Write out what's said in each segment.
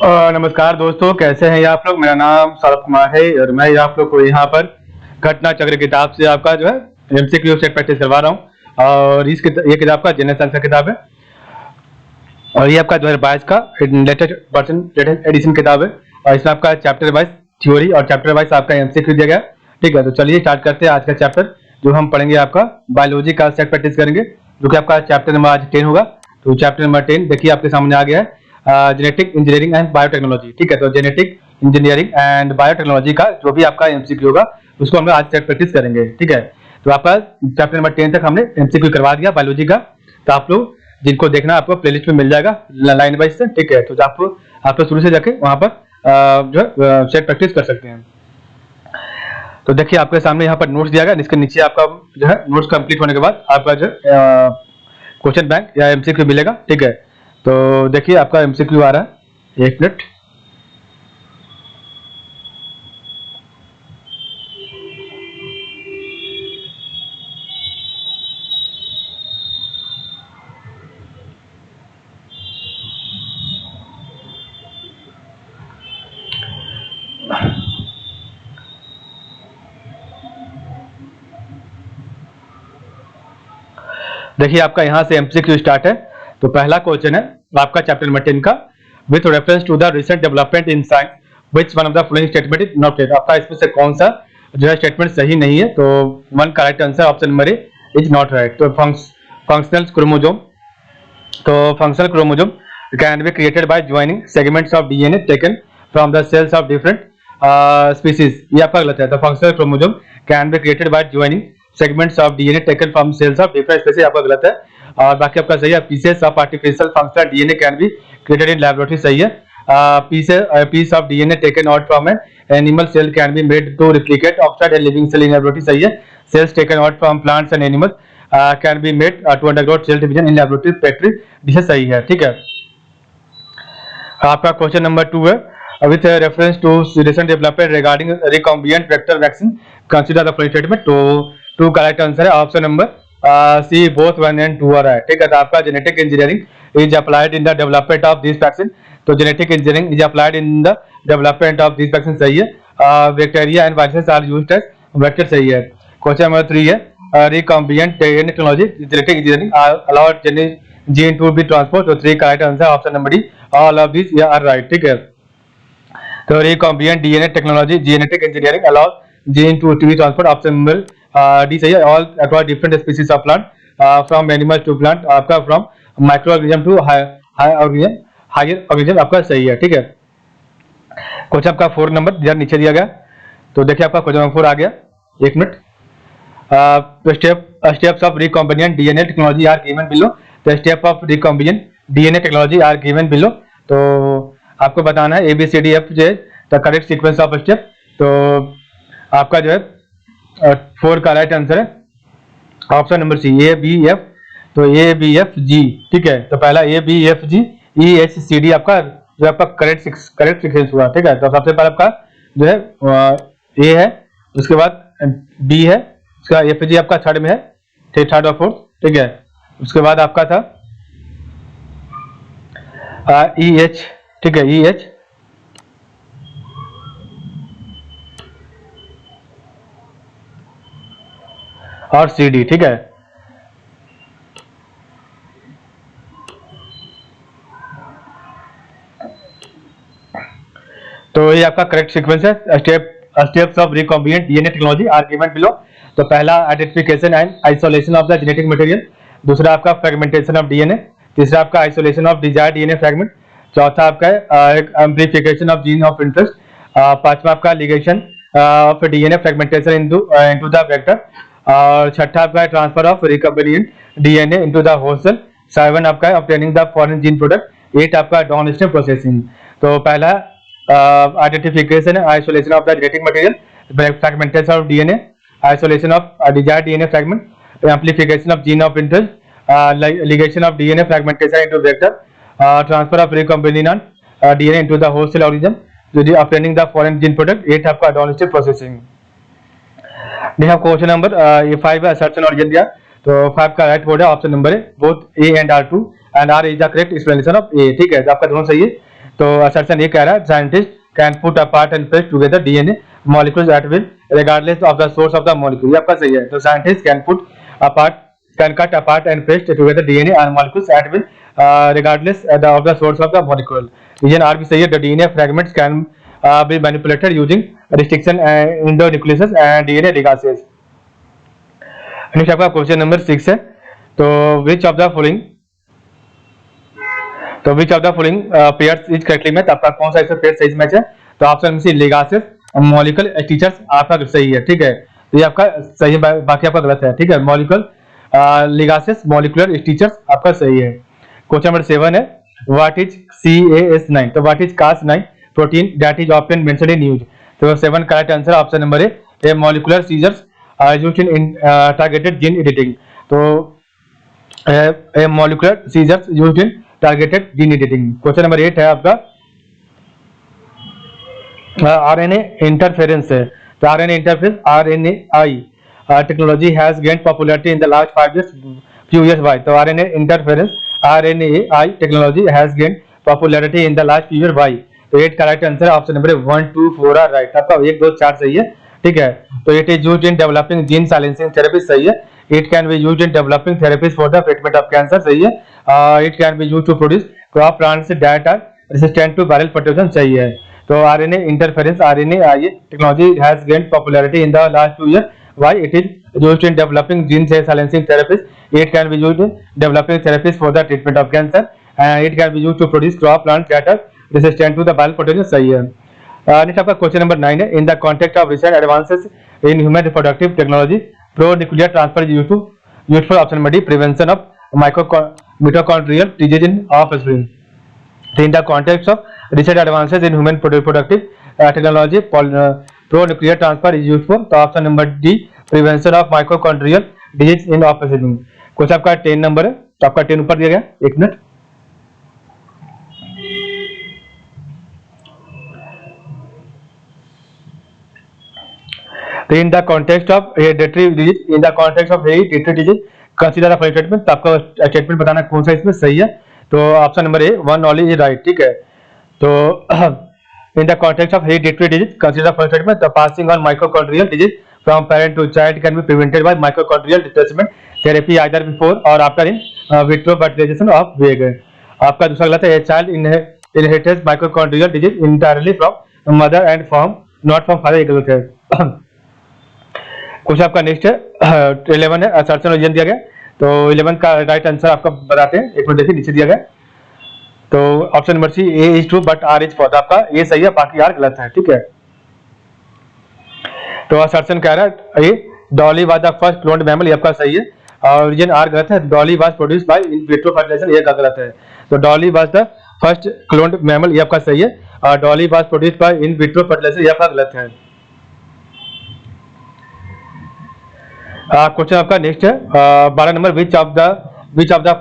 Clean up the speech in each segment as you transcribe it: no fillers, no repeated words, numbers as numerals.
नमस्कार दोस्तों, कैसे हैं आप लोग। मेरा नाम सौरभ कुमार है और मैं आप लोग को यहाँ पर घटना चक्र किताब से आपका जो है एमसीक्यू सेट प्रैक्टिस करवा रहा हूँ। और ये किताब का जनरल साइंस का किताब है और ये आपका 2022 का लेटेस्ट एडिशन किताब है। और इसमें आपका चैप्टर वाइज थ्योरी और चैप्टर वाइज आपका एमसीक्यू दिया गया। ठीक है, तो चलिए स्टार्ट करते हैं आज का चैप्टर। जो हम पढ़ेंगे आपका बायोलॉजी का सेट प्रैक्टिस करेंगे, जो कि आपका चैप्टर नंबर आज 10 होगा। तो चैप्टर नंबर 10 देखिए आपके सामने आ गया है, जेनेटिक इंजीनियरिंग एंड बायोटेक्नोलॉजी। ठीक है, तो जेनेटिक इंजीनियरिंग एंड बायोटेक्नोलॉजी का जो भी आपका एमसीक्यू होगा उसको हम लोग आज सेट प्रैक्टिस करेंगे। ठीक है, तो आपका चैप्टर नंबर 10 तक हमने एमसीक्यू करवा दिया बायोलॉजी का। तो आप लोग जिनको देखना आपको प्लेलिस्ट में मिल जाएगा लाइन वाइज से। ठीक है, तो आप लोग शुरू से जाके वहां पर जो है सेट प्रैक्टिस कर सकते हैं। तो देखिए आपके सामने यहाँ पर नोट्स दिया गया, इसके नीचे आपका जो है नोट्स कंप्लीट होने के बाद आपका जो क्वेश्चन बैंक या एमसीक्यू मिलेगा। ठीक है, तो देखिए आपका एमसीक्यू आ रहा है, एक मिनट। देखिए आपका यहाँ से एमसीक्यू स्टार्ट है। तो पहला क्वेश्चन है आपका चैप्टर नंबर 10 का, with reference to the recent development in science which one of the following statement is not correct. आपका इसमें से कौन सा जो है स्टेटमेंट सही नहीं है। तो one correct answer option number A is not right. तो फंक्शनल क्रोमोसोम, तो functional chromosome can be created by joining segments of DNA taken from the cells of different species. ये आपका गलत है। तो functional chromosome can be created by joining segments of DNA taken from cells of different species, आपका गलत है। और बाकी आपका सही है। Pieces of artificial functional DNA can be created in laboratory, सही है। Piece of DNA taken out from an animal cell can be made to replicate outside a living cell in laboratory, सही है। Cells taken out from plants and animals can be made to undergo cell division in laboratory petri dishes, सही है। ठीक है, आपका question number 2 है, with reference to recent development regarding recombinant vector vaccine consider the following statement. तो 2 correct answer है, option number C both 1 and 2 आ रहा है। ठीक है, तो आपका genetic engineering is applied in the development of this vaccine. तो genetic engineering is applied in the development of this vaccine, सही है। Bacteria and viruses are used as vector, सही है। क्वेश्चन नंबर 3 है, recombinant technology genetic engineering allowed gene to be transport. तो 3 correct answer, option number D all of this are right. ठीक है, तो recombinant DNA technology genetic engineering allowed gene to be transport, option number D सही है। All across different species of plant from animal to plant, आपका from microorganism to higher organism, आपका सही है। ठीक है, क्वेश्चन आपका 4 नंबर इधर नीचे दिया गया। तो देखिए आपका क्वेश्चन नंबर 4 आ गया, एक minute. Steps of recombinant DNA technology are given below. The step of recombinant DNA technology are given below. तो आपको बताना है ABCDF जो है the correct sequence of step. तो आपका जो है 4 का राइट आंसर है, ऑप्शन नंबर सी ABF। तो ABFG, ठीक है। तो पहला ABFG EHCD आपका जो आपका करेक्ट सीक्वेंस हुआ। ठीक है, तो सबसे पहले आपका जो है A है, उसके बाद B है, उसका FG आपका थर्ड में है, थर्ड और फोर्थ। ठीक है, उसके बाद आपका था EH। ठीक है, EH, और CD। ठीक है, तो ये आपका करेक्ट सीक्वेंस है। Steps of recombinant DNA technology are given below. तो पहला identification and isolation of the genetic material, दूसरा आपका फ्रेगमेंटेशन ऑफ डीएनए, तीसरा आपका isolation of desired DNA fragment, चौथा आपका amplification of gene of interest, पांचवा आपका ligation of DNA fragmentation into the vector, और छठा आपका transfer of recombinant DNA into the host cell, 7 आपका obtaining the foreign gene product, 8 आपका डाउनस्ट्रीम प्रोसेसिंग। तो पहला identification and isolation of the genetic material, fragmentation of DNA, isolation of desired DNA fragment, amplification of gene of interest, ligation of DNA fragmentation into vector, transfer of recombinant DNA into the host cell organism, obtaining the foreign gene product, 8 आपका downstream processing। देखो question number 5 है, assertion origin दिया। तो 5 का right word है, option number है, both A and R2 and R is the correct explanation of A। ठीक है, तो आपका दोनों सही है। तो असर्शन ये कह रहा है scientist can put apart and paste together DNA molecules at will regardless of the source of the molecule, ये आपका सही है। तो scientist can put apart can cut apart and paste together DNA and molecules at will regardless of the source of the molecule. Region R भी सही है। The DNA fragments can be manipulated using restriction endonucleases and DNA ligases. Next आपका question number 6 है। तो which of the following pairs is correctly matched, आपका कौन सा इसमें पेयर सही मैच है? तो ऑप्शन में सी लिगासेस मॉलिक्यूल स्ट्रक्चर्स आपका सही है, ठीक है। तो ये आपका सही है, बाकी आपका गलत है, ठीक है। मॉलिक्यूल लिगासेस मॉलिक्यूलर स्ट्रक्चर्स आपका सही है। क्वेश्चन नंबर 7 है व्हाट इज CAS9, तो what is Cas9 protein that is often mentioned in news. तो 7 correct answer option number A molecular scissors are used in targeted gene editing. तो A molecular scissors used in targeted gene editing. Question number 8 है आपका RNA interference है। तो RNA interference RNAi technology has gained popularity in the last 5 years, few years by। तो RNA interference RNAi technology has gained popularity in the last few years by। तो 8 correct answer option number 1 2 4 are right, आपका 1 2 4 सही है, ठीक है। तो it is used in developing gene silencing therapy सही है। It can be used in developing therapies for the treatment of cancer सही है। It can be used to produce crop plants that are resistant to viral protection सही है। तो RNA interference RNAi technology has gained popularity in the last 2 years why it is used in developing gene silencing therapies. It can be used in developing therapies for the treatment of cancer and it can be used to produce crop plants that are resistant to the viral pathogens सही है। Next आपका question number 9 है in the context of recent advances in human reproductive technology pronuclear transfer is used for option number D prevention of mitochondrial disease in offspring। In the context of recent advances in human reproductive technology pronuclear transfer is used for. तो option number D prevention of mitochondrial disease in offspring. Question आपका 10 number है, तो आपका 10 ऊपर दिया गया, 1 minute. In the context of hereditary disease consider the treatment. तो आपका स्टेटमेंट बताना कौन सा इसमें सही है। तो option number A 1 only is right, ठीक है। तो in the context of hereditary disease consider for treatment the passing on mitochondrial disease from parent to child can be prevented by mitochondrial detachment therapy either before or after in vitro fertilization of egg। आपका दूसरा गलत है, child inherits mitochondrial disease entirely from mother and from not from father, ये गलत है। कुछ आपका next है 11 है असर्शन रीजन दिया गया। तो 11 का राइट आंसर आपका बताते हैं, एक मिनट देखिए नीचे दिया गया। तो option number C A is true but R is false, आपका ये सही है, बाकी आर गलत है, ठीक है। तो असर्शन कह रहा है ये Dolly was the first cloned mammal, ये आपका सही है। और रीजन आर गलत है, Dolly was produced by in vitro fertilization, ये गलत है। तो Dolly was the first cloned mammal, ये आपका सही है। और Dolly was produced by in vitro fertilization, ये आपका गलत है। क्वेश्चन आपका नेक्स्ट है 12 number which of the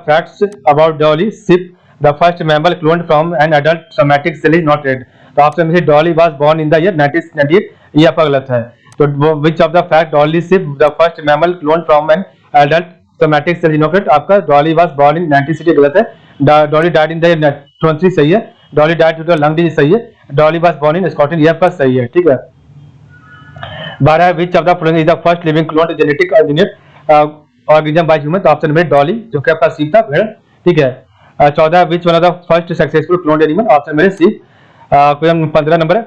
facts about Dolly sheep the first mammal cloned from an adult somatic cell is not read। तो ऑप्शन में से Dolly was born in the year 1998, ये आपका गलत है। तो which of the fact Dolly ship the first mammal cloned from an adult somatic cell is not read, आपका Dolly was born इन 1960 गलत है। डॉली डाइड इन द 23 सही है। Dolly died due to lung disease सही है। Dolly was born in Scotland, ये आपका सही है, ठीक है। 12 which of the following is the first living cloned genetic engineered organism by human। तो ऑप्शन में डॉली जो कि आपका सी था भेड़, ठीक है। 14 which one of the first successful cloned animal, option मेरे C. Question 15 number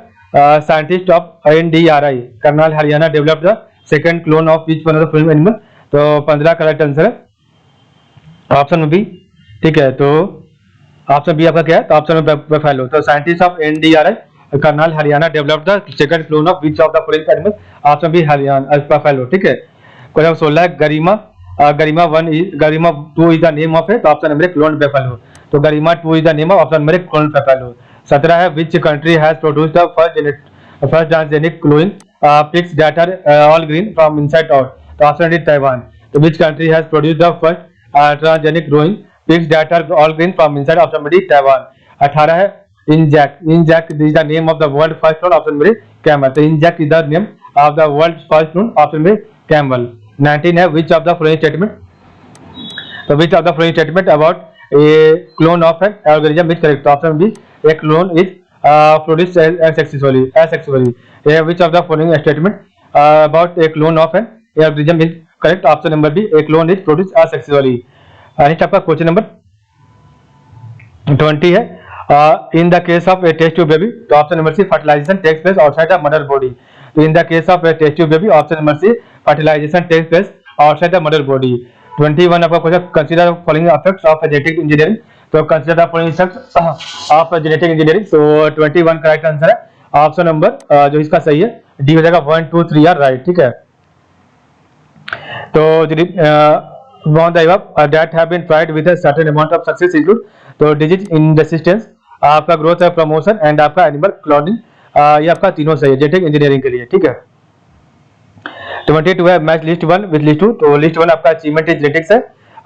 scientist of NDRI Karnal Haryana developed the second clone of which one of the following animal. तो 15 करेक्ट आंसर है ऑप्शन बी, ठीक है। तो ऑप्शन बी आपका क्या है, तो ऑप्शन में बफेलो। तो scientist of NDRI Karnal Haryana developed the second clone of which of the following animal, option B Haryana buffalo, ठीक है। Question 16 Garima 2 is the name of है, तो ऑप्शन नंबर क्लोन बफेलो। तो Garima 2 is the name of option number clone buffalo. 17 है which country has produced the first transgenic cloning pigs that are all green from inside out, तो option D Taiwan. तो which country has produced the first transgenic growing pigs that are all green from inside, option number D Taiwan. 18 है Injaz is the name of the world first clone, option number camel. तो Injaz is the name of the world first clone, option number camel. 19 है which of the following statement, तो which of the following statement about a clone of an organism is correct, तो option B a clone is produced asexually. Which of the following statement about a clone of an organism is correct? Option number B, a clone is produced asexually. Next आपका question number 20 है. In the case of a test tube baby, तो option number C fertilization takes place outside the mother body. तो in the case of a test tube baby, option number C fertilization takes place outside the mother body. 21 आपका question, consider the following effects of genetic engineering. तो consider the following effects of genetic engineering. तो 21 correct answer है. Option number जो इसका सही है D हो जाएगा. 1 2 3 आर राइट. ठीक है. तो among the above that have been tried with a certain amount of success include तो disease in resistance, आपका ग्रोथ प्रमोशन एंड आपका एनिमल क्लोनिंग, ये आपका तीनों सही है जेनेटिक इंजीनियरिंग के लिए. ठीक है. 22 है मैच लिस्ट 1 विद लिस्ट 2. तो लिस्ट 1 आपका अचीवमेंट इन जेनेटिक्स है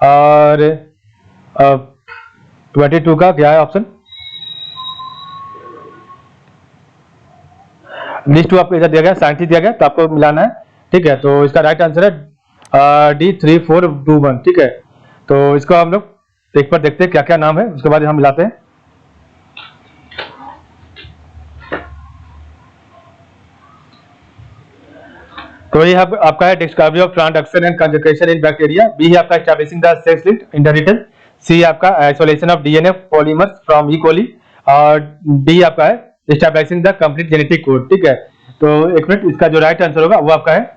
और 22 का क्या है ऑप्शन? लिस्ट 2 आपको इधर दिया गया, साइंटिस्ट दिया गया, तो आपको मिलाना है. ठीक है. तो इसका राइट आंसर है डी 3 4 2 1. ठीक है. तो इसको हम लोग एक बार देखते हैं क्या क्या नाम है, उसके बाद हम मिलाते हैं. तो ये आपका है discovery of transduction and conjugation in bacteria. B है आपका establishing the sex linked inheritance. C आपका isolation of DNA polymers from E coli. और डी आपका है establishing the complete genetic code. ठीक है. तो एक मिनट, इसका जो राइट आंसर होगा वो आपका है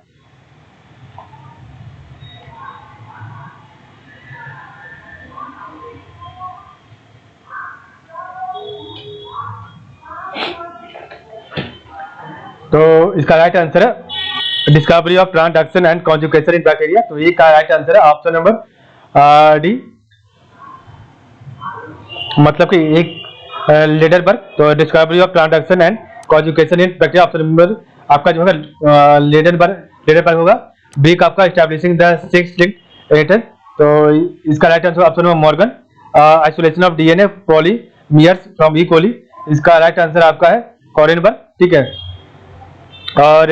तो इसका राइट आंसर है discovery of transduction and conjugation in bacteria. तो ये का राइट आंसर है ऑप्शन नंबर डी, मतलब कि एक लेडरबर्ग. तो discovery of transduction and conjugation in bacteria option number आपका जो है लेडरबर्ग होगा. बी का आपका establishing the sex linked inheritance. तो इसका right answer option number Morgan. Isolation of DNA polymers from E coli, इसका राइट आंसर आपका है कॉरेनबर्ग. ठीक है. और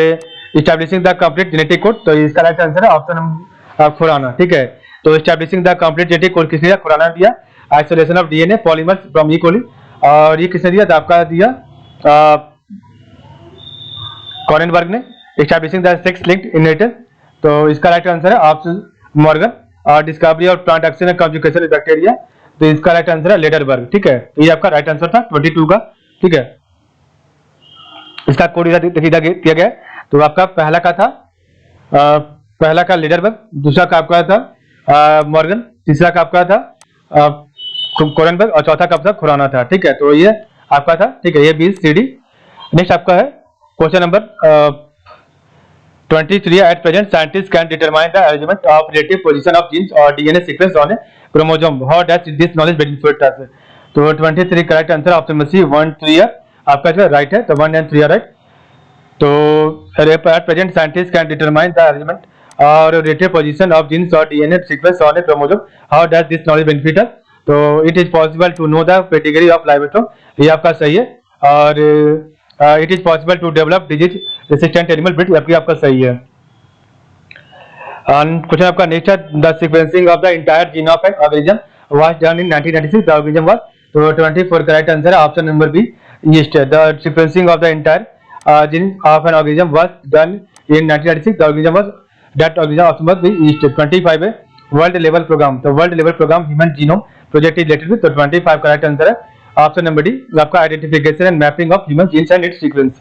establishing the complete genetic code, तो इसका राइट आंसर है ऑप्शन नंबर खुराना. ठीक है. तो establishing the complete genetic code किसने दिया? खुराना दिया. Isolation of DNA polymers from E coli, और ये किसने दिया? तो आपका दिया कॉरेनबर्ग ने. Establishing the sex linked inheritance, तो इसका राइट आंसर है ऑप्शन मॉर्गन. और discovery of transduction and conjugation in bacteria, तो इसका राइट आंसर है लेडरबर्ग. ठीक है. तो ये आपका राइट आंसर था 22 का. ठीक है. इसका कोड इधर दिया गया. तो आपका पहला का था पहला का लेडरबर्ग, दूसरा का आपका था मॉर्गन, तीसरा का आपका था कोरेनबर्ग, और चौथा का आपका खुराना था. ठीक है. तो ये आपका था. ठीक है. ये बी सी डी. नेक्स्ट आपका है question number 23. At present scientist can determine the arrangement of relative position of genes और DNA sequence on a chromosome. How does this knowledge benefit us? तो 23 correct answer option number C 1 3 है आपका जो right है. तो 1 and 3 right. तो at present scientist can determine the arrangement और relative position of genes और DNA sequence on a chromosome. How does this knowledge benefit us? तो it is possible to know the pedigree of livestock, ये आपका सही है. और it is possible to develop disease resistant animal breed, ये आपका सही है. क्वेश्चन आपका नेक्स्ट है the sequencing of the entire gene of an organism was done in 1996. The organism was. तो 24 करेक्ट आंसर है option number B yeast. The sequencing of the entire gene of an organism was done in 1996. The organism was that organism option was the east. 25 है world level programme. तो world level programme human genome project is related with. तो 25 correct answer है option number D आपका identification and mapping of human genes and its sequence.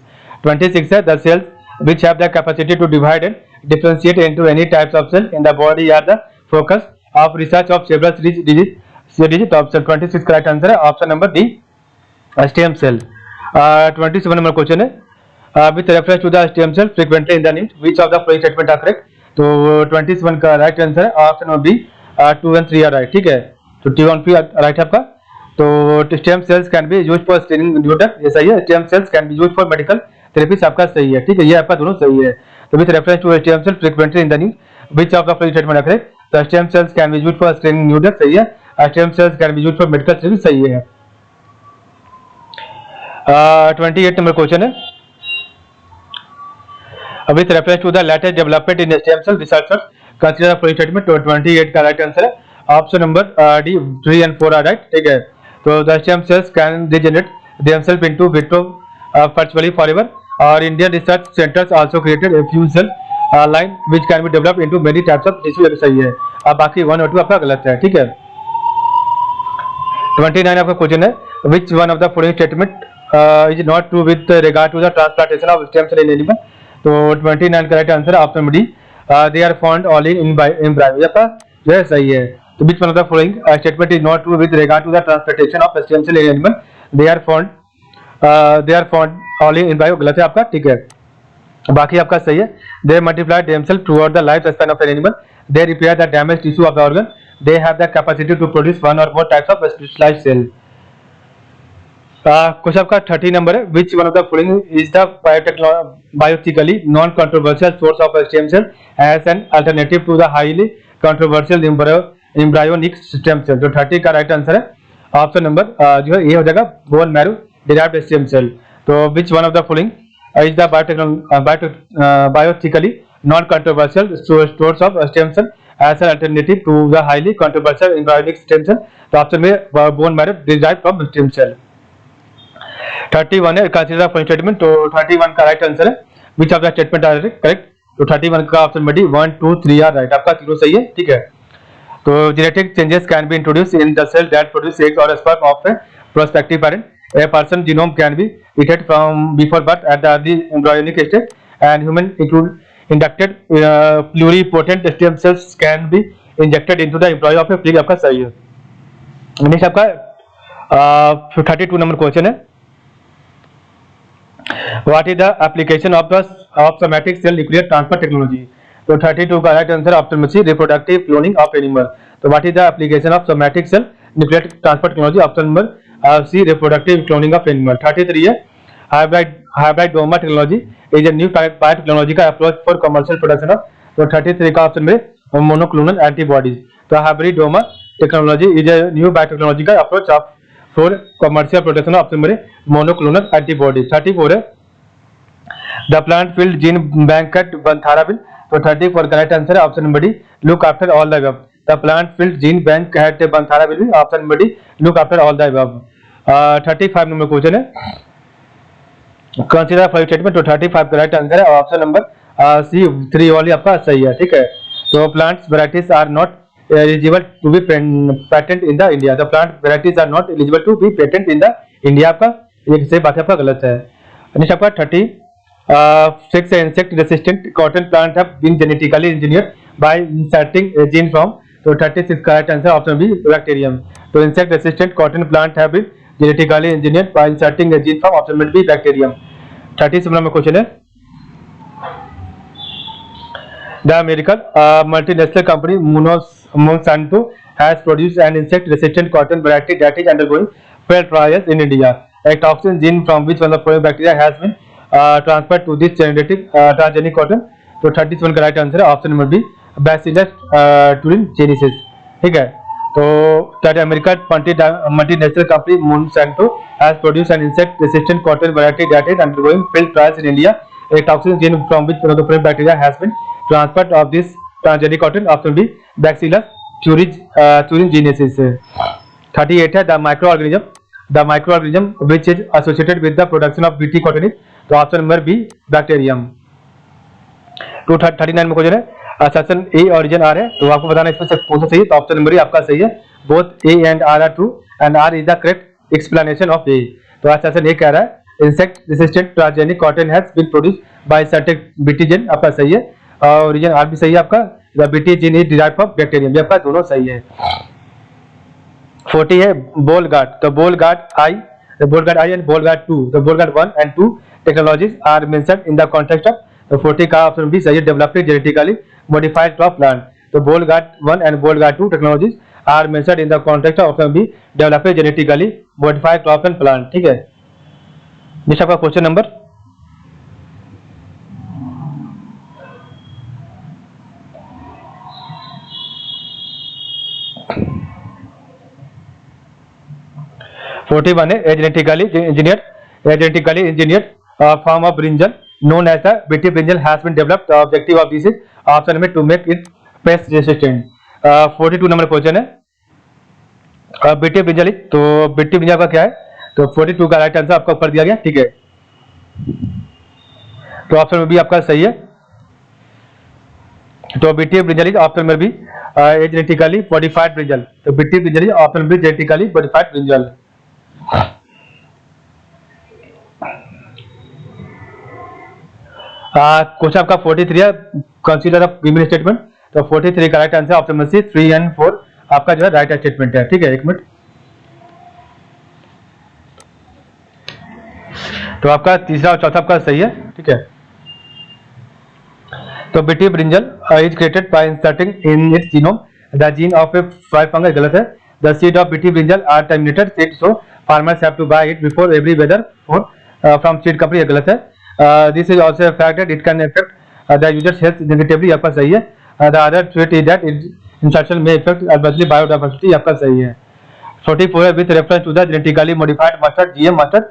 26 है the cells which have the capacity to divide and differentiate into any types of cell in the body are the focus of research of several disease. Option 26 correct answer है option number D stem cell. 27 number question है with reference to the stem cell frequently in the news which of the following statement are correct. तो 27 का right answer है option number B 2 and 3 are right. ठीक है. तो 21 right है आपका. तो stem cells can be used for screening disorder, ये सही है. Stem cells can be used for medical therapies, आपका सही है. ठीक है. ये आपका दोनों सही है. तो with reference to stem cell frequently in the news which of the following statement are correct. तो stem cells can be used for screening disorder, सही है. Stem cells can be used for medical therapy, सही है. 28 number question है with reference to the latest development in stem cell researchers consider the following statement. तो 28 का right answer है option number D 3 and 4 are right. ठीक है. तो the stem cells can regenerate themselves into vitro virtually forever. Or Indian research centers also created a fuel cell line which can be developed into many types of tissue. ये सही है. अब बाकी 1 और 2 आपका गलत है. ठीक है. 29 आपका क्वेश्चन है, which one of the following statement is not true with regard to the transplantation of stem cell in animal. तो 29 का right answer option D, they are found only in embryo. ये आपका जो है सही है. तो which one of the following statement is not true with regard to the transplantation of stem cell in animal. they are found only in embryo. गलत है आपका. ठीक है. बाकी आपका सही है. they multiply themselves throughout the life span of an animal. they repair the damaged tissue of the organ. they have the capacity to produce one or more types of specialized cell. Question आपका 30 number है, which one of the following is the bioethically non-controversial source of stem cell as an alternative to the highly controversial embryonic stem cell. तो 30 का right answer है option number जो है ये हो जाएगा bone marrow derived stem cell. तो which one of the following is the bioethically non-controversial source of stem cell as an alternative to the highly controversial embryonic stem cell. तो option में bone marrow derived from stem cell. 31 है consider following statement. तो 31 का right answer है which of the statement are correct. तो 31 का option B 1 2 3 are right. आपका तीनों सही है. ठीक है. तो genetic changes can be introduce in the cell that produce eggs और sperm of a prospective parent. A person genome can be edited from before birth at the early embryonic stage and human inducted pluripotent stem cells can be injected into the embryo of a pig. आपका सही है. Next आपका 32 number question है, What is the application of somatic cell nuclear transfer technology? तो 32 का right answer option में C reproductive cloning of animal. तो what is the application of somatic cell nuclear transfer technology. Option number C reproductive cloning of animal. 33 है hybridoma technology is a new biotechnology का approach for commercial production of. तो 33 का option में monoclonal antibodies. तो hybridoma technology is a new biotechnology का approach of for commercial production of monoclonal antibodies. 34 है the plant field gene bank at बंथाराविल. तो 34 का राइट आंसर है option number D look after all the above. The plant field gene bank at बंथाराविल. Option number D look after all the above. 35 number question है consider following statement. तो 35 का right answer है option number C 3 वाली आपका सही है. ठीक है. तो plants varieties are not eligible to be patent in the India. The plant varieties are not eligible to be patent in the India. आपका ये सही बात है, आपका गलत है. नेक्स्ट आपका 36 insect resistant cotton plant have been genetically engineered by inserting a gene from. तो 36 का right answer option B bacterium. तो insect resistant cotton plant have been genetically engineered by inserting a gene from. Option B bacterium. 37 number question है the American multinational company Monsanto has produced an insect resistant cotton variety that is undergoing field trials in India. A toxin gene from which one of the following bacteria has been transfer to this transgenic cotton. तो 37 का right answer है option number B bacillus thuringiensis. ठीक है. तो American multinational company Monsanto has produced an insect resistant cotton variety that is undergoing field trials in India. A toxin gene from which one of the following bacteria has been transferred of this transgenic cotton. Option B bacillus thuringiensis. 38 है the microorganism which is associated with the production of BT cotton is. तो option number B bacterium. 39 में question है section A origin R है. तो आपको बताना इसमें से कौन सा सही है. तो ऑप्शन नंबर ए आपका सही है. Both A and R are true and R is the correct explanation of A. तो आज सेक्शन ए कह रहा है insect resistant transgenic cotton has been produced by certain BT gene. आपका सही है. और ओरिजिन आर भी सही है आपका. The BT gene is derived from bacterium. ये आपका दोनों सही है. 40 है बोल गार्ड. तो Bollgard I and Bollgard 2. तो Bollgard 1 and 2 technologies are mentioned in the context of 40 का ऑप्शन बी सही है developed genetically modified crop plant. तो Bollgard 1 and Bollgard 2 technologies are mentioned in the context of option B developed genetically modified crop and plant. ठीक है. Next आपका question number 41 है genetically engineered form of brinjal known as the BT brinjal has been developed. The objective of this is option में to make it pest resistant. 42 number question है BT brinjal. तो BT brinjal का क्या है तो 42 का right answer आपका ऊपर दिया गया, ठीक है। तो ऑप्शन में भी आपका सही है। तो बीटी ब्रिंजल इज ऑप्शन में भी जेनेटिकली मॉडिफाइड ब्रिंजल। तो बीटी ब्रिंजल इज ऑप्शन में भी जेनेटिकली मॉडिफाइड ब्रिंजल। क्वेश्चन आपका 43 है, कंसीडर अ गिवन स्टेटमेंट। तो 43 का राइट आंसर ऑप्शन में सी 3 एंड 4 आपका जो है राइट स्टेटमेंट है, ठीक है। एक मिनट, तो आपका तीसरा और चौथा आपका सही है, ठीक है। तो BT brinjal is created by inserting in its genome the gene of a fly fungus, गलत है। The seed of BT brinjal are terminated seed, so farmers have to buy it before every weather for from seed company, गलत है। This is also a fact that it can affect the users health negatively, आपका सही है। The other tweet is that insertion में effect adversely biodiversity, आपका सही है। 44 with reference to the genetically modified mustard GM mustard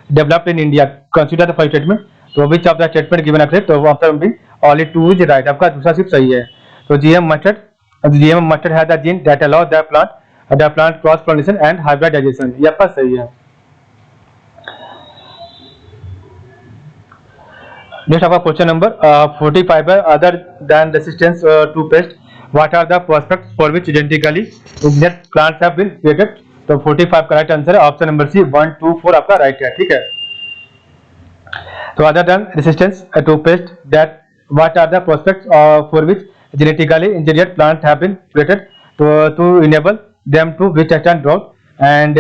developed in India, consider the first statement. तो which of the statement given correct, तो option B only 2 is right, आपका दूसरा सिर्फ सही है। तो GM mustard has the gene that allow the plant cross pollination and hybridization, ये आपका सही है। नेक्स्ट आपका क्वेश्चन नंबर 45 है, other than resistance to pest what are the prospects for which genetically engineered plants have been created. तो 45 का right answer है option number C 1, 2, 4 आपका राइट है, ठीक है। तो other than resistance to pest that what are the prospects for which genetically engineered plants have been created, तो to enable them to withstand drought and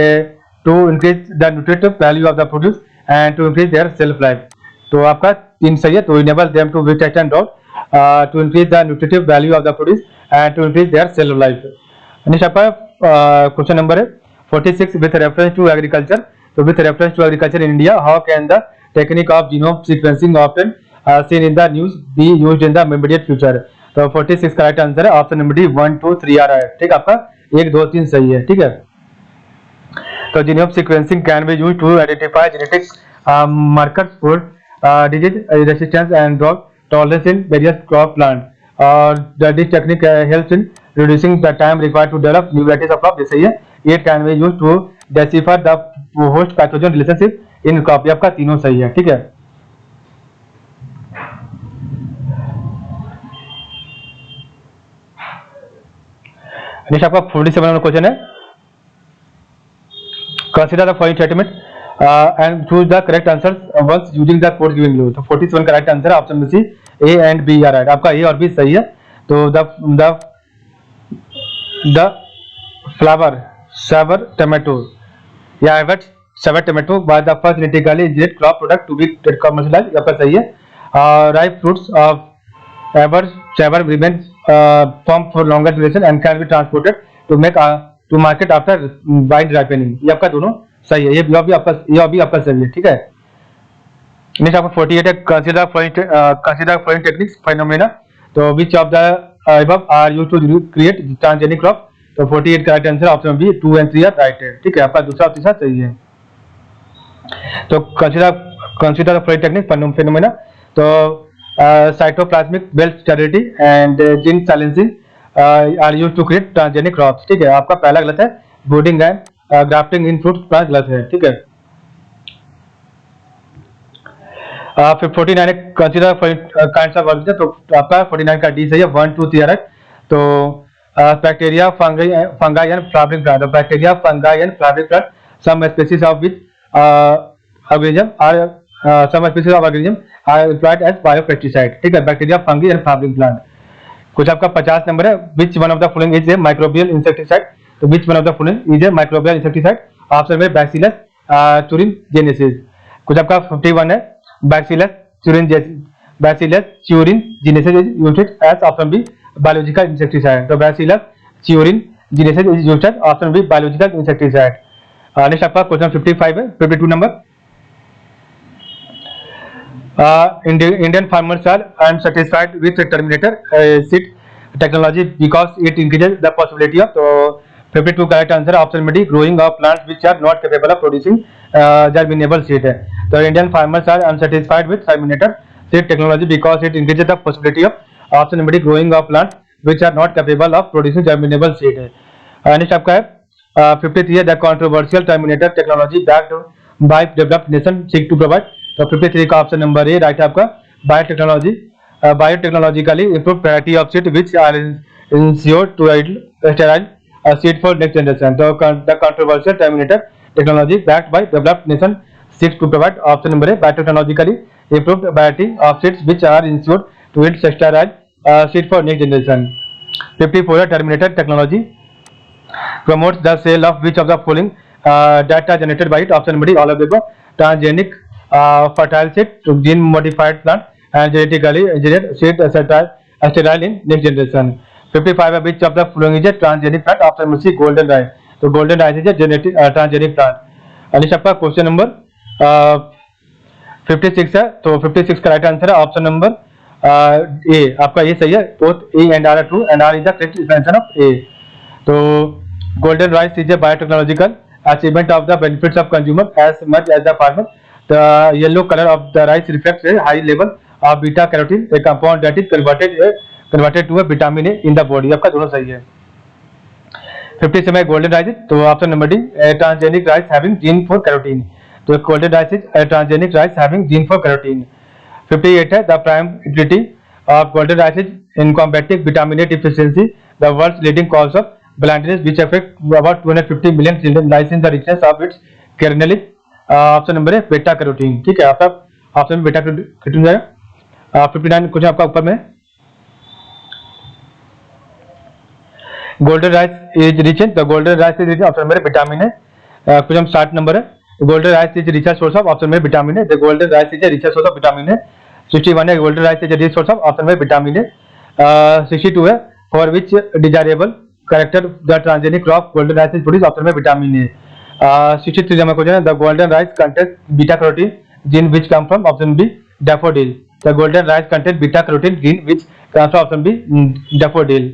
to increase the nutritive value of the produce and to increase their shelf life. तो आपका 3 सही है। तो enable them to withstand drought, to increase the nutritive value of the produce and to increase their shelf life. Next आपका question number है 46 with reference to agriculture. तो with reference to agriculture in India how can the technique of genome sequencing option seen in the news be used in the immediate future. तो 46 का right answer है option number D 1, 2, 3 आ रहा है, ठीक है। आपका 1, 2, 3 सही है, ठीक है। तो genome sequencing can be used to identify genetic markers for disease resistance and drought tolerance in various crop plants. This technique helps in reducing the time required to develop new varieties of crop. जैसे ये it can be used to decipher the host pathogen relationship in crop. ये आपका तीनों सही है, ठीक है। Next आपका 47 नंबर क्वेश्चन है, consider the following statement and choose the correct answers once using the code given below. तो 47 का राइट आंसर ऑप्शन में सी ए एंड बी आ रहा है, आपका ए और बी सही है। तो द फ्लावर सावर टोमेटो या avert Savr tomato by the first genetically engineered crop product to be commercialised, आपका सही है। Ripe fruits of avert Savr remain form for longer duration and can be transported to market after wide ripening, ये आपका दोनों सही है। ये भी आपका सही है, ठीक है। नेक्स्ट आपका 48 है, कंसीडर फॉलोइंग टेक्निक्स फिनोमेना। तो which of the above are used to create transgenic crop. तो 48 का right answer option B 2 and 3 right है, ठीक है। आपका दूसरा और तीसरा सही है। तो कंसीडर फॉलोइंग टेक्निक फिनोमेना। तो cytoplasmic bell sterility and gene silencing are used to create transgenic crops, ठीक है। आपका पहला गलत है, brooding and grafting in fruit plant गलत है, ठीक है। फिर 49 है, कंसीडर काइंड्स ऑफ ऑर्गेनिज्म। तो आपका 49 का डी सही है, 1, 2, 3 राइट। तो bacteria fungi and flowering plant. Bacteria fungi and flowering plant some species of which organism are employed as biopesticide, ठीक है। Bacteria fungi and flowering plant. कुछ आपका 50 नंबर है, which one of the following is a microbial insecticide. तो which one of the following is a microbial insecticide, option में bacillus thuringiensis। कुछ आपका 51 है, bacillus thuringiensis is used as option B biological insecticide. तो bacillus thuringiensis is used as option B biological insecticide. Next आपका question 55 है, 52 number. Indian farmers are unsatisfied with terminator seed technology because it increases the possibility of, तो 52 का right answer option में D growing of plants which are not capable of producing germinable seed है। तो Indian farmers are unsatisfied with terminator seed technology because it increases the possibility of, option number D growing of plants which are not capable of producing germinable seed है। Next आपका है 53 है, the controversial terminator technology backed by developed nation seek to provide. तो 53 का option number ए right है आपका। Biotechnology biotechnologically improve variety of seed which are insure to sterile seed for next generation. तो the controversial terminator technology backed by developed nation seeks to provide. Option number A biotechnologically improved variety of seeds which are insure to sterile seed for next generation. 54 terminator technology promotes the sale of which of the following data generated by it. Option number D, all of the above. Transgenic fertile seed to gene modified plant and genetically engineered seed sterile in next generation. 55 which of the following is a transgenic plant. Option number C, golden rice. तो golden rice is a genetic transgenic plant. अनिश आपका question number 56 है, तो 56 का right answer है option number A आपका ये सही है। Both A and R are true and R is the correct expansion of A. तो golden rice is a biotechnological achievement of the benefits of consumer as much as the farmer. The yellow color of the rice reflects a high level of beta carotene, a compound that is converted to a vitamin A in the body. आपका दोनों सही है। 57 golden rice, तो option number D transgenic rice having gene for carotene. तो golden rice is a transgenic rice having gene for carotene. 58 है the prime utility of golden rice is in combating vitamin A deficiency, the world's leading cause of blindness which affect about 250 million children lies in the richness of its kernelic. Option number है बेटा carotene. ठीक है, आपका option में बेटा carotene जाएगा। 59 कुछ आपका ऊपर में golden rice is rich in, the golden rice is rich option number vitamin है। कुछ हम 60 नंबर है golden rice is rich source of option में विटामिन है, the golden rice is rich source of vitamin है। 61 है golden rice is rich source of option में vitamin है। 62 है for which desirable character the transgenic crop golden rice is produced option में vitamin A. 63 number question है the golden rice contains beta carotene gene which come from option B daffodil. The golden rice contains beta carotene gene which comes from option B daffodil.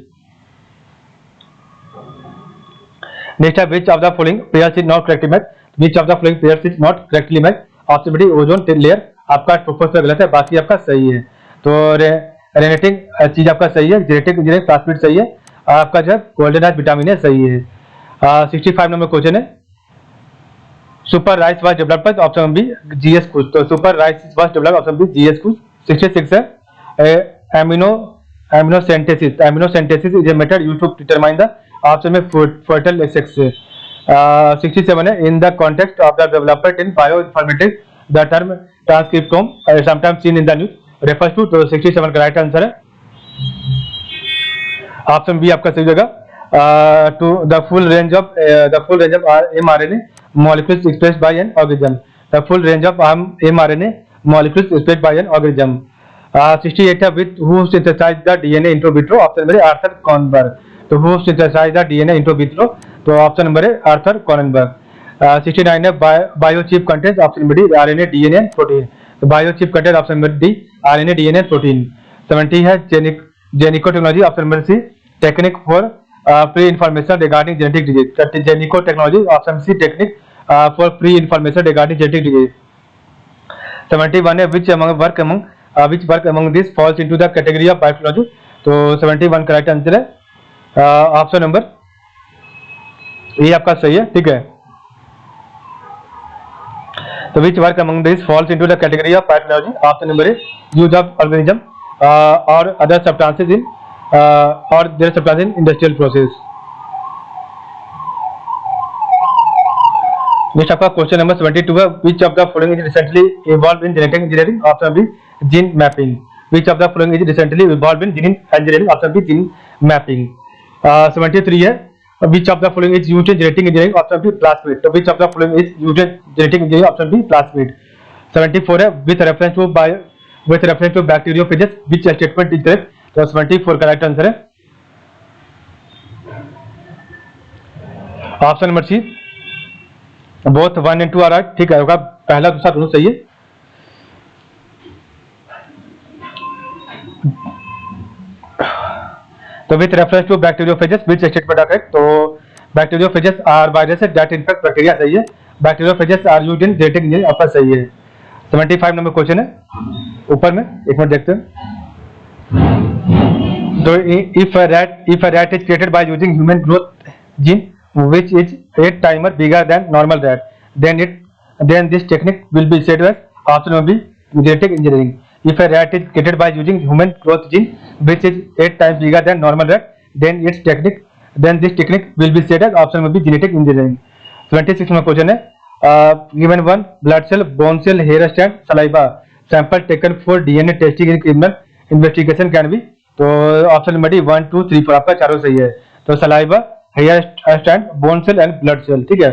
Next है which of the following pairs is not correctly matched. Which of the following pairs is not correctly matched. option B ozone layer आपका troposphere गलत है, बाकी आपका सही है। तो रेनेटिंग चीज आपका सही है, जेनेटिक इंजीनियरिंग प्लास्मिड सही है, आपका जो गोल्डन राइस विटामिन है सही है। 65 नंबर क्वेश्चन है super rice was developed option B GS कुछ, तो super rice was developed option B GS कुछ। 66 है amino synthesis is a method used to determine the option में फर्टाइल सेक्स। 67 है in the context of the development in bioinformatics the term transcriptome sometimes seen in the news refers to, तो 67 का right answer है option B आपका सही जगह। To the full range of mRNA molecules expressed by an organism. The full range of mRNA molecules expressed by an organism. 68 है with who synthesized the DNA into vitro option number Arthur Kornberg. तो who synthesized the DNA into vitro, तो option number है Arthur Kornberg. 69 है biochip content option number D RNA DNA and protein, तो biochip content option number D RNA DNA and protein। 70 है जेनिको technology option number C technique for pre information regarding genetic disease. जेनिको technology option C technique for pre information regarding genetic disease. 71 है विच work among this falls into the category of biotechnology, तो 71 का right answer है option number ये आपका सही है। ठीक है, तो which work among this falls into the category of biotechnology option number A use of organism और other substances in or their substance in industrial process. Next आपका क्वेश्चन नंबर 72 है which of the following is recently evolved in genetic engineering option B gene mapping. Which of the following is recently evolved in gene engineering option B gene mapping. 73 है which of the following is used in genetic engineering option B plasmid. तो which of the following is used in genetic engineering option B plasmid. 74 है with reference to bacteriophages which statement is correct, तो 74 का right answer है option number C both 1 and 2 are right. ठीक है, पहला दूसरा दोनों सही है। तो with reference to bacteriophages which statement are correct, तो bacteriophages are viruses that infect bacteria सही है, bacteriophages are used in genetic engineering आपका सही है। 75 नंबर क्वेश्चन है ऊपर में, एक मिनट देखते हैं। So if a rat is created by using human growth gene which is 8 times bigger than normal rat, then it then this technique will be said as option will be genetic engineering. If a rat is created by using human growth gene which is 8 times bigger than normal rat, then this technique will be said as option will be genetic engineering. 26 number question है, given one blood cell, bone cell, hair strand, saliva sample taken for DNA testing in criminal investigation can be, तो option number D 1 2 3 4 आपका चारों सही है। तो saliva, hair strand, bone cell and blood cell, ठीक है।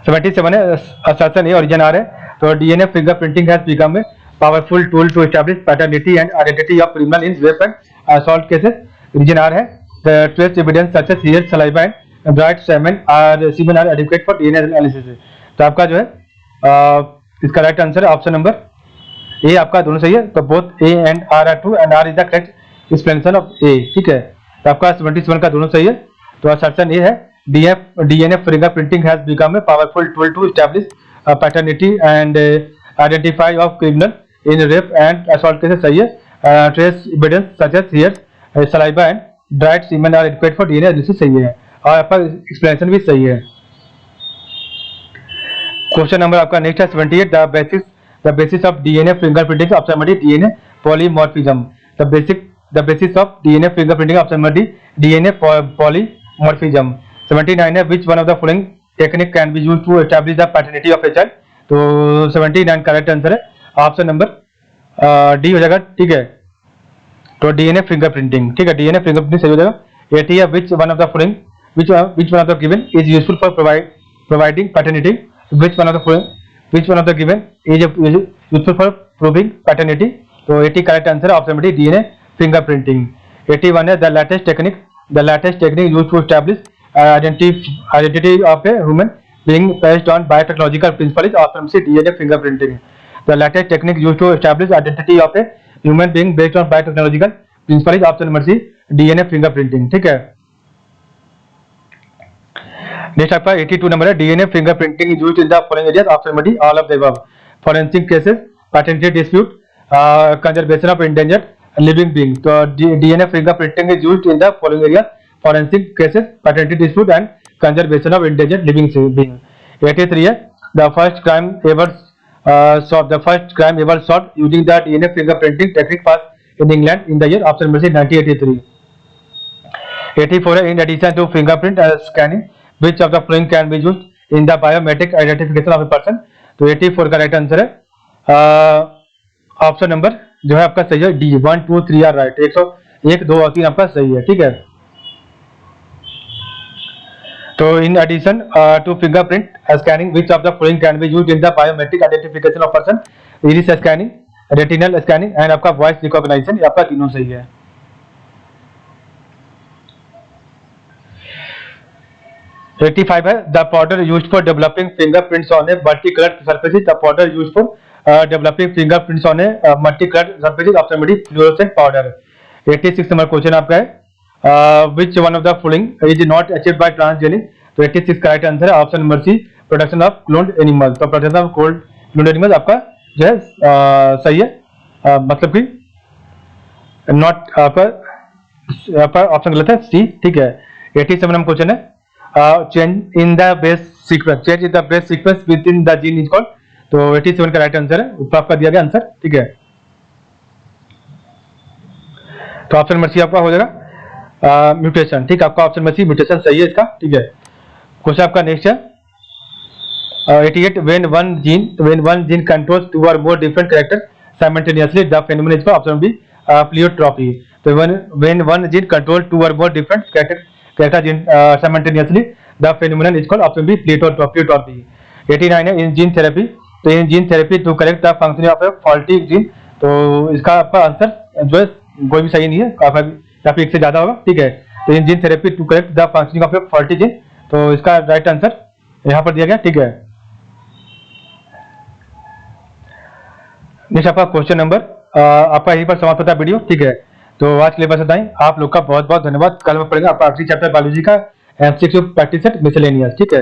77 है, असर्शन ए origin R है, तो DNA fingerprinting has become a powerful tool to establish paternity and identity of criminal in rape and assault cases. Reason R है, the trace evidence such as hair, saliva and dried semen are adequate for DNA analysis. तो आपका जो है इसका right answer है option number A, आपका दोनों सही है। तो both A and R are true and R is the correct explanation of ए, ठीक है। तो आपका 77 का दोनों सही है। तो असर्शन ए है, DNA fingerprinting has become a powerful tool to establish paternity and identify of criminal in rape and assault cases, सही है। Trace evidence such as hair, saliva and dried semen are adequate for DNA analysis, सही है। और आपका explanation भी सही है। Question number आपका नेक्स्ट है 78, the basis of DNA fingerprinting, option number D, DNA polymorphism. The basis of DNA fingerprinting, option number D, DNA polymorphism. 79 है, which one of the following technique can be used to establish the paternity of a child? तो 79 correct answer है, option number D हो जाएगा, ठीक है। तो DNA fingerprinting, ठीक है, डीएनए फिंगरप्रिंटिंग सही हो जाएगा। 80 है, which one of the following, which one of the given is useful for providing paternity? Which one of the given is useful for proving paternity? तो 80 करेक्ट आंसर है, option number D, DNA fingerprinting. 81 है, the latest technique used to establish identity of a human being based on biotechnological principle is option C, DNA fingerprinting. The latest technique used to establish identity of a human being based on biotechnological principle is option number C, DNA fingerprinting, ठीक है। Next आपका 82 number है, DNA fingerprinting is used in the following areas, option number D, all of the above. Forensic cases, patent dispute, conservation of endangered living being. तो DNA fingerprinting is used in the following areas, forensic cases, patent dispute and conservation of endangered living being. 83 है, the first crime ever solved using the DNA fingerprinting technique pass in England in the year, option number C, 1983। 84 है, in addition to fingerprint scanning which of the following can be used in the biometric identification of a person? तो 84 का right answer है, option number जो है आपका सही है D, 1 2 3 are right, 101 2 और 3 आपका सही है, ठीक है। तो in addition to fingerprint scanning which of the following can be used in the biometric identification of person? iris scanning, retinal scanning and आपका वॉइस रिकॉग्निशन, ये आपका तीनों सही है। 85 है, the powder used for developing fingerprints on a multicoloured surfaces, the powder used for developing fingerprints on a multicoloured surfaces, option number D, fluorescent powder. 86 number question आपका है, which one of the following is not achieved by transgenic. तो 86 का right answer है, option number C, production of cloned animal. तो production of cloned animal आपका जो है सही है, मतलब कि नॉट आपका ऑप्शन गलत है, सी, ठीक है। 87 नंबर क्वेश्चन है, change in the base sequence within the gene is called। तो 87 का राइट आंसर है, ऊपर आपका दिया गया आंसर, ठीक है। तो ऑप्शन नंबर सी आपका हो जाएगा म्यूटेशन, ठीक है, आपका ऑप्शन नंबर सी म्यूटेशन सही है इसका, ठीक है। क्वेश्चन आपका नेक्स्ट है 88, when one gene controls 2 or more different characters simultaneously, the phenomenon is called, option B, pleiotropy। तो when one gene controls 2 or more different characters simultaneously, the phenomenon is called, option B, pleiotropy। 89 है, in gene therapy, तो in gene therapy to correct the functioning of a faulty gene, तो इसका आपका answer जो है कोई भी सही नहीं है, काफी एक से ज्यादा होगा, ठीक है। तो in gene therapy to correct the functioning of a faulty gene, तो इसका राइट आंसर यहाँ पर दिया गया, ठीक है। नेक्स्ट आपका क्वेश्चन नंबर आपका यहीं पर समाप्त होता है वीडियो, ठीक है। तो आज के लिए बस इतना ही, आप लोग का बहुत बहुत धन्यवाद। कल में पढ़ेंगे आपका आखिरी चैप्टर बायोलॉजी का एमसीक्यू प्रैक्टिस सेट मिसलेनियस, ठीक है।